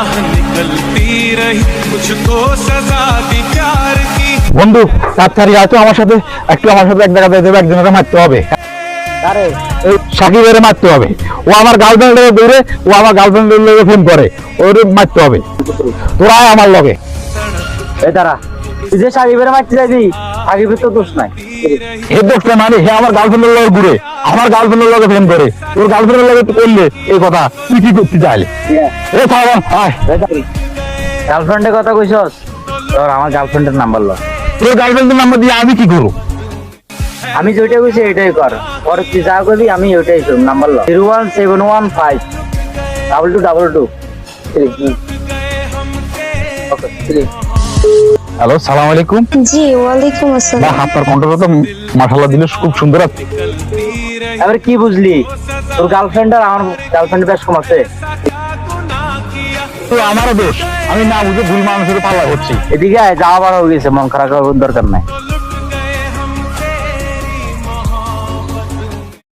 राह निकलती रही मुझको सजा दी प्यार की। বন্ধু তাড়াতাড়ি আয় তো আমার সাথে এক জায়গায় যেতে হবে, একজনকে মারতে হবে। আরে এই সাকিবের মারতে হবে। ও আমার গার্লফ্রেন্ডের দূরে, ও আমার গার্লফ্রেন্ডের লগে ফোন করে, ওর মারতে হবে। তোরা আয় আমার লগে। এই দাঁড়া, তুই যে সাকিবের মারতে যাবি, সাকিবের তো দোষ নাই। এই দোষটা মানে হে আমার গার্লফ্রেন্ডের লগে ঘুরে, আমার গার্লফ্রেন্ডের লগে ফোন করে, তোর গার্লফ্রেন্ডের লগে করলে এই কথা তুই কি করতে চাইলে? এ সালমান আয়। গার্লফ্রেন্ডের কথা কইছস, তোর আমার গার্লফ্রেন্ডের নাম্বার ল। তোর গার্লফ্রেন্ডের নাম্বার দিয়ে আমি কি করবো? আমি যেটা কইছি এটাই কর, পরে তুই যা করবি আমি ওইটাই করব। নাম্বার ল 01715 2222 ওকে। হ্যালো, সালাম আলাইকুম। জি ওয়ালাইকুম আসসালাম। বাহ, আপনার কণ্ঠটা তো মাশাআল্লাহ দিলে খুব সুন্দর আছে। এবার কি বুঝলি, তোর গার্লফ্রেন্ড আর আমার গার্লফ্রেন্ড বেশ কম আছে। তো আমারও দোষ, আমি না বুঝে ভুল মানুষের পাল্লা করছি। এদিকে আয়, যাওয়া বার হয়ে গেছে, মন খারাপ করার দরকার নাই।